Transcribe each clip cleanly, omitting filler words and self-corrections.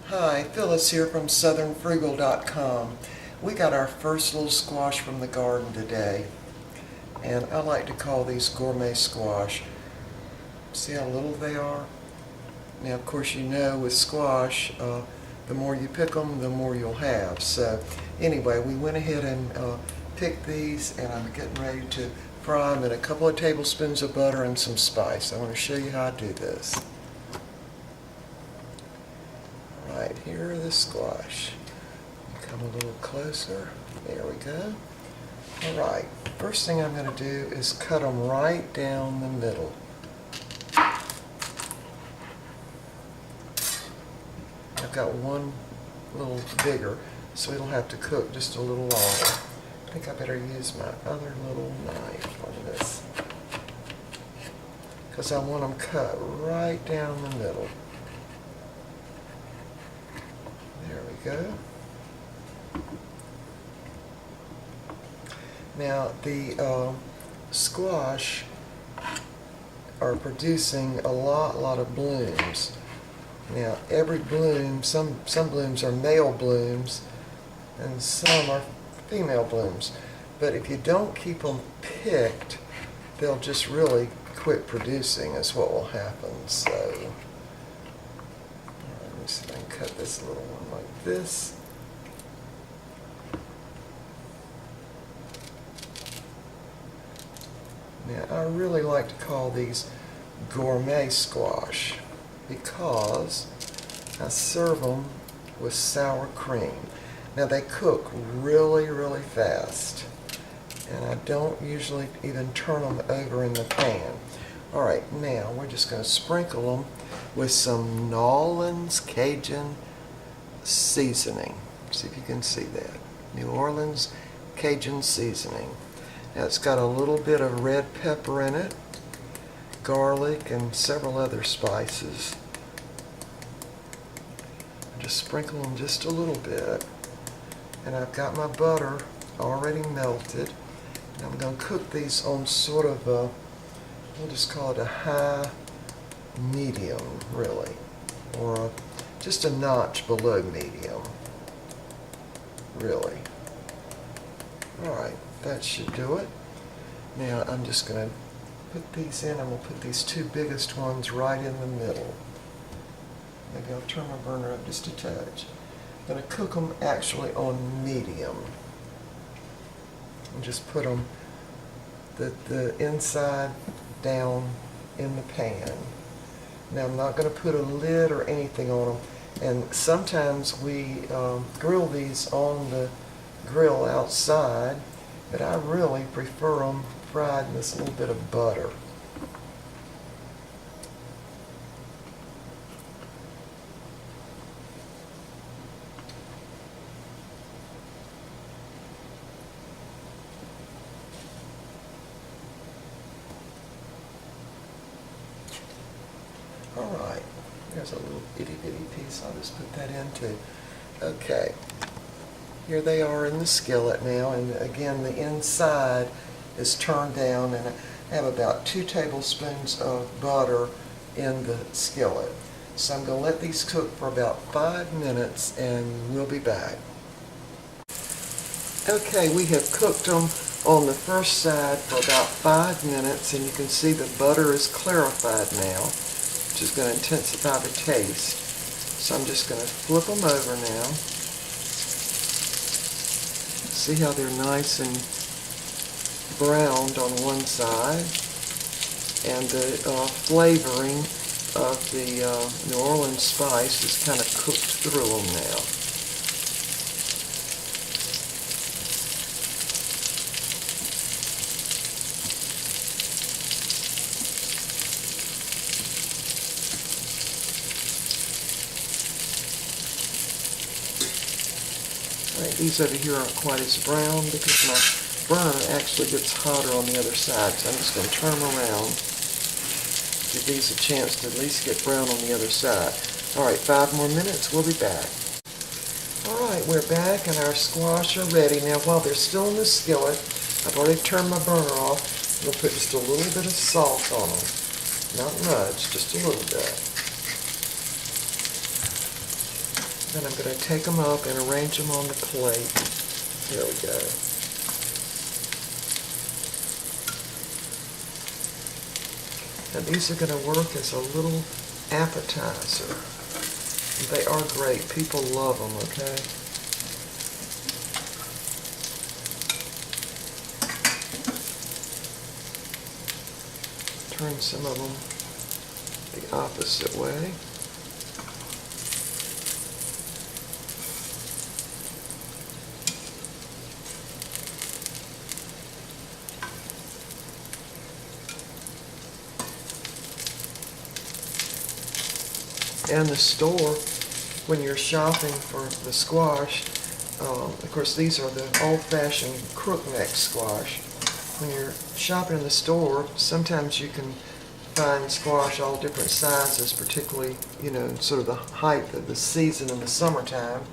Hi, Phyllis here from southernfrugal.com. We got our first little squash from the garden today, and I like to call these gourmet squash. See how little they are? Now, of course, you know with squash, the more you pick them, the more you'll have. So anyway, we went ahead and picked these, and I'm getting ready to fry them in a couple of tablespoons of butter and some spice. I want to show you how I do this. Right, here are the squash. Come a little closer. There we go. All right, first thing I'm going to do is cut them right down the middle. I've got one a little bigger, so it'll have to cook just a little longer. I think I better use my other little knife on this, because I want them cut right down the middle. There we go. Now the squash are producing a lot of blooms. Now every bloom, some blooms are male blooms and some are female blooms. But if you don't keep them picked, they'll just really quit producing is what will happen. So let me see if I can cut this little one like this. Now I really like to call these gourmet squash because I serve them with sour cream. Now they cook really fast, and I don't usually even turn them over in the pan. Alright, now we're just going to sprinkle them with some New Orleans Cajun seasoning. See if you can see that. New Orleans Cajun seasoning. Now it's got a little bit of red pepper in it, garlic, and several other spices. Just sprinkle them just a little bit. And I've got my butter already melted. And I'm going to cook these on sort of a, we'll just call it a high medium, really. Or just a notch below medium, really. Alright, that should do it. Now I'm just going to put these in, and we'll put these two biggest ones right in the middle. Maybe I'll turn my burner up just a touch. I'm going to cook them actually on medium. And just put them the inside down in the pan. Now I'm not going to put a lid or anything on them. And sometimes we grill these on the grill outside, but I really prefer them fried in this little bit of butter. Alright, there's a little itty bitty piece. I'll just put that in too. Okay, here they are in the skillet now, and again the inside is turned down, and I have about 2 tablespoons of butter in the skillet. So I'm going to let these cook for about 5 minutes, and we'll be back. Okay, we have cooked them on the first side for about 5 minutes, and you can see the butter is clarified now, which is going to intensify the taste. So I'm just going to flip them over now. See how they're nice and browned on one side, and the flavoring of the New Orleans spice is kind of cooked through them now. Right, these over here aren't quite as brown because my burner actually gets hotter on the other side, so I'm just going to turn them around, give these a chance to at least get brown on the other side. Alright, 5 more minutes, we'll be back. Alright, we're back and our squash are ready. Now while they're still in the skillet, I've already turned my burner off. We'll put just a little bit of salt on them. Not much, just a little bit. Then I'm going to take them up and arrange them on the plate. There we go. Now these are going to work as a little appetizer. They are great. People love them, okay? Turn some of them the opposite way. And the store, when you're shopping for the squash, of course these are the old-fashioned crookneck squash. When you're shopping in the store, sometimes you can find squash all different sizes, particularly, you know, sort of the height of the season in the summertime,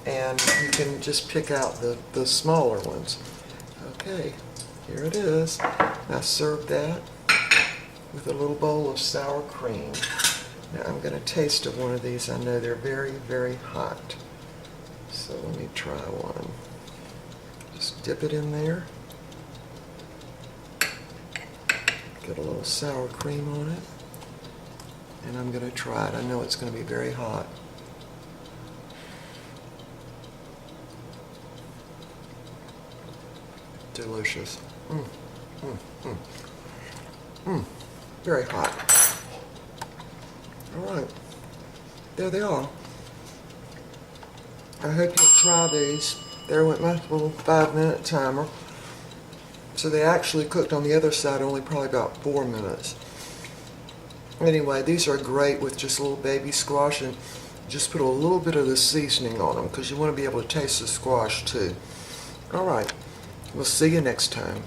and you can just pick out the smaller ones. Okay, here it is. Now serve that with a little bowl of sour cream. Now I'm going to taste of one of these. I know they're very, very hot. So let me try one. Just dip it in there. Get a little sour cream on it. And I'm going to try it. I know it's going to be very hot. Delicious. Very hot. Alright, there they are. I hope you'll try these. There went my little 5-minute timer. So they actually cooked on the other side only probably about 4 minutes. Anyway, these are great with just a little baby squash, and just put a little bit of the seasoning on them because you want to be able to taste the squash too. Alright, we'll see you next time.